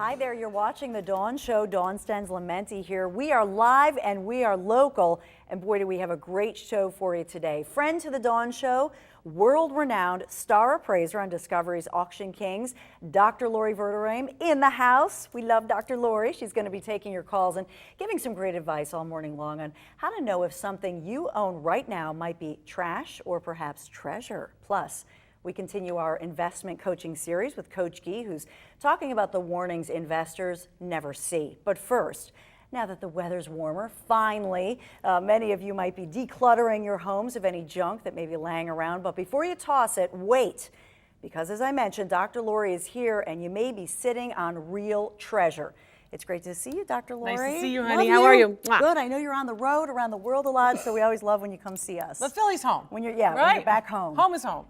Hi there, you're watching The Dawn Show. Dawn Stens-Lamenti here. We are live and we are local, and boy, do we have a great show for you today. Friend to The Dawn Show, world-renowned star appraiser on Discovery's Auction Kings, Dr. Lori Verderame in the house. We love Dr. Lori. She's going to be taking your calls and giving some great advice all morning long on how to know if something you own right now might be trash or perhaps treasure. Plus, we continue our investment coaching series with Coach Gee, who's talking about the warnings investors never see. But first, now that the weather's warmer, finally, many of you might be decluttering your homes of any junk that may be laying around. But before you toss it, wait, because as I mentioned, Dr. Lori is here and you may be sitting on real treasure. It's great to see you, Dr. Lori. Nice to see you, honey. How are you? Good. I know you're on the road around the world a lot, so we always love when you come see us. But Philly's home. When you're, right? when you're back home. Home is home.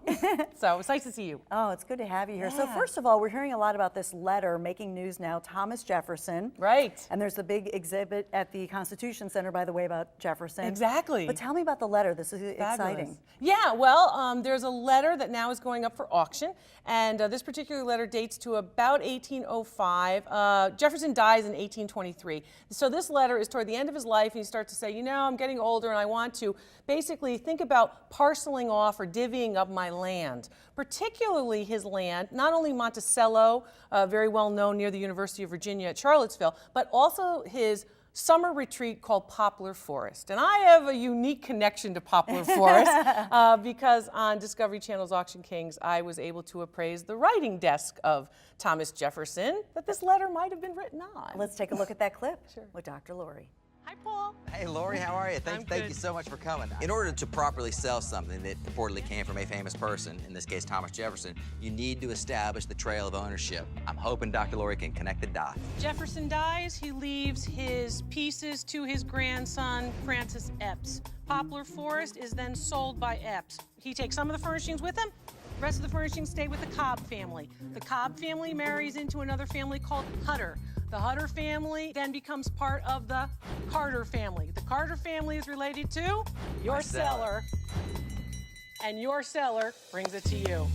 So it's nice to see you. Oh, it's good to have you here. Yeah. So first of all, we're hearing a lot about this letter making news now, Thomas Jefferson. Right. And there's the big exhibit at the Constitution Center, by the way, about Jefferson. Exactly. But tell me about the letter. This is exciting. Yeah, well, there's a letter that now is going up for auction, and this particular letter dates to about 1805. Jefferson dies in 1823. So this letter is toward the end of his life, and he starts to say, you know, I'm getting older and I want to basically think about parceling off or divvying up my land, particularly his land, not only Monticello, very well known near the University of Virginia at Charlottesville, but also his summer retreat called Poplar Forest. And I have a unique connection to Poplar Forest because on Discovery Channel's Auction Kings, I was able to appraise the writing desk of Thomas Jefferson that this letter might have been written on. Let's take a look at that clip Sure. with Dr. Lori. Hi, Paul. Hey, Lori, how are you? Thank you so much for coming. In order to properly sell something that purportedly came from a famous person, in this case Thomas Jefferson, you need to establish the trail of ownership. I'm hoping Dr. Lori can connect the dots. Jefferson dies, he leaves his pieces to his grandson, Francis Epps. Poplar Forest is then sold by Epps. He takes some of the furnishings with him. The rest of the furnishings stay with the Cobb family. The Cobb family marries into another family called Hutter. The Hutter family then becomes part of the Carter family. The Carter family is related to your seller, and your seller brings it to you.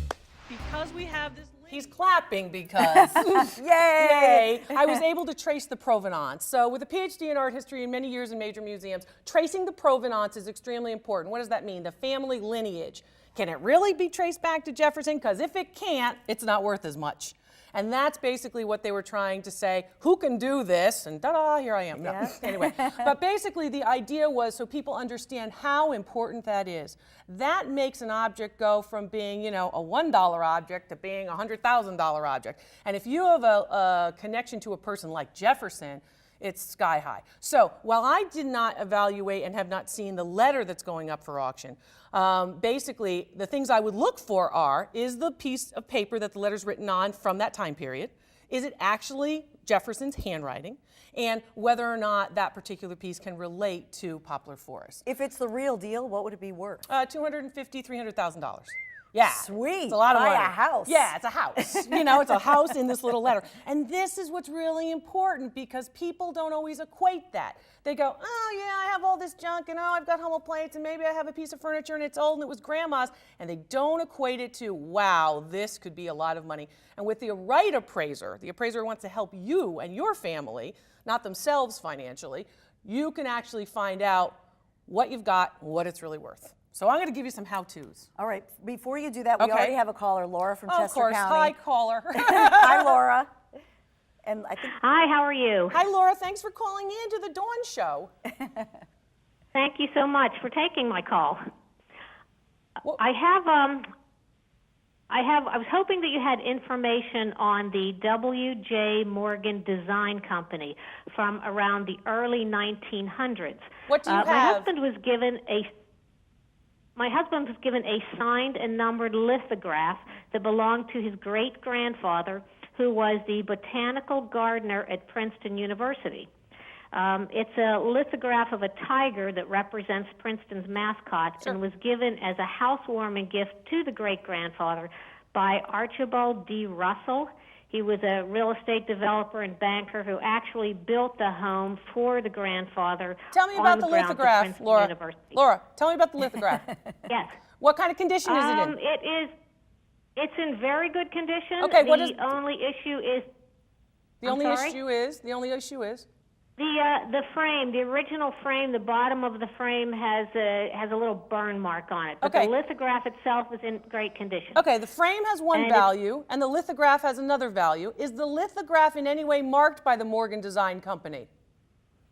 Because we have this link. He's clapping because, Yay! yay, I was able to trace the provenance. So with a PhD in art history and many years in major museums, tracing the provenance is extremely important. What does that mean? The family lineage. Can it really be traced back to Jefferson? Because if it can't, it's not worth as much. And that's basically what they were trying to say. Who can do this? And ta-da, here I am. No. Yeah. Anyway, but basically the idea was so people understand how important that is. That makes an object go from being, you know, a $1 object to being a $100,000 object. And if you have a connection to a person like Jefferson, it's sky high. So while I did not evaluate and have not seen the letter that's going up for auction, basically the things I would look for is the piece of paper that the letter's written on from that time period. Is it actually Jefferson's handwriting? And whether or not that particular piece can relate to Poplar Forest. If it's the real deal, what would it be worth? $250,000, $300,000. Yeah. Sweet. It's a lot of Buy money. a house. Yeah, it's a house. You know, it's a house in this little letter. And this is what's really important because people don't always equate that. They go, oh yeah, I have all this junk and oh, I've got Hummel plates and maybe I have a piece of furniture and it's old and it was grandma's. And they don't equate it to, wow, this could be a lot of money. And with the right appraiser, the appraiser wants to help you and your family, not themselves financially, you can actually find out what you've got and what it's really worth. So I'm going to give you some how-tos. All right. Before you do that, we Okay. already have a caller, Laura from Chester Of course. County. Hi, caller. Hi, Laura. And I think Hi, how are you? Hi, Laura. Thanks for calling in to the Dawn Show. Thank you so much for taking my call. Well- I was hoping that you had information on the W.J. Morgan Design Company from around the early 1900s. What do you My have? husband was given a signed and numbered lithograph that belonged to his great-grandfather, who was the botanical gardener at Princeton University. It's a lithograph of a tiger that represents Princeton's mascot and was given as a housewarming gift to the great-grandfather by Archibald D. Russell. He was a real estate developer and banker who actually built the home for the grandfather. Tell me on about the grounds of lithograph, Princeton Laura. University. Laura, tell me about the lithograph. Yes. What kind of condition is it in? It's in very good condition. Okay, what the is- only issue is The I'm only sorry? issue is The frame, the original frame, the bottom of the frame has a little burn mark on it. But Okay. the lithograph itself is in great condition. okay. The frame has one And it's- value, and the lithograph has another value. Is the lithograph in any way marked by the Morgan Design Company?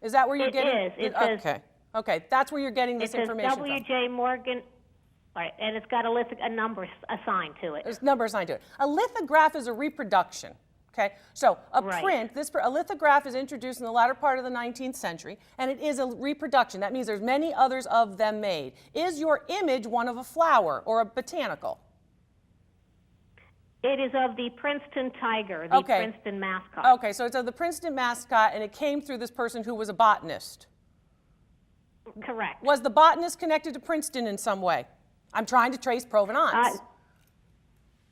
Is that where you're It getting? is. It says- okay. Okay. That's where you're getting It this says information from. W.J. Morgan, right, and it's got a number assigned to it. There's number assigned to it. A lithograph is a reproduction. Okay, so a Right. print, a lithograph is introduced in the latter part of the 19th century, and it is a reproduction. That means there's many others of them made. Is your image one of a flower or a botanical? It is of the Princeton Tiger, the Okay. Princeton mascot. Okay, so it's of the Princeton mascot, and it came through this person who was a botanist. Correct. Was the botanist connected to Princeton in some way? I'm trying to trace provenance.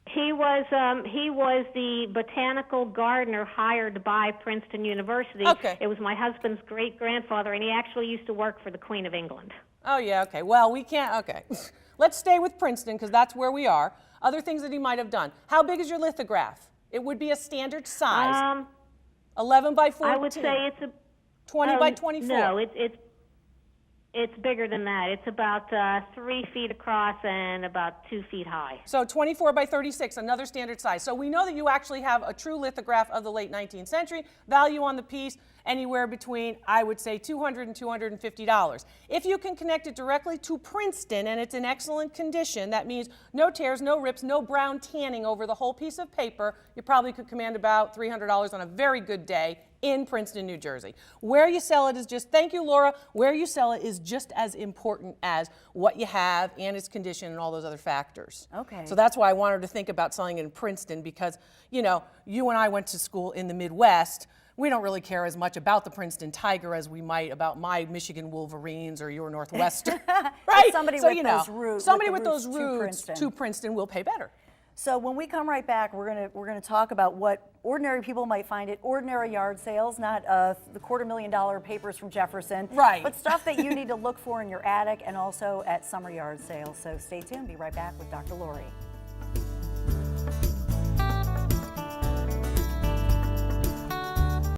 He was the botanical gardener hired by Princeton University. Okay. It was my husband's great grandfather, and he actually used to work for the Queen of England. Oh, yeah, okay. Well, we can't, okay. Let's stay with Princeton because that's where we are. Other things that he might have done. How big is your lithograph? It would be a standard size. 11 by 14. I would say it's a 20 by 24. No, it's bigger than that. It's about 3 feet across and about 2 feet high. So 24 by 36, another standard size. So we know that you actually have a true lithograph of the late 19th century. Value on the piece, anywhere between, I would say, $200 and $250. If you can connect it directly to Princeton and it's in excellent condition, that means no tears, no rips, no brown tanning over the whole piece of paper, you probably could command about $300 on a very good day in Princeton, New Jersey. Where you sell it is just, thank you, Laura, where you sell it is just as important as what you have and its condition and all those other factors. Okay. So that's why I wanted to think about selling it in Princeton because, you know, you and I went to school in the Midwest. We don't really care as much about the Princeton Tiger as we might about my Michigan Wolverines or your Northwestern, right? somebody so, with you know, those roots- somebody with with the those roots to roots Princeton. to Princeton will pay better. So when we come right back, we're gonna talk about what ordinary people might find at ordinary yard sales, not the $250,000 papers from Jefferson, Right. but stuff that you need to look for in your attic and also at summer yard sales. So stay tuned. Be right back with Dr. Lori.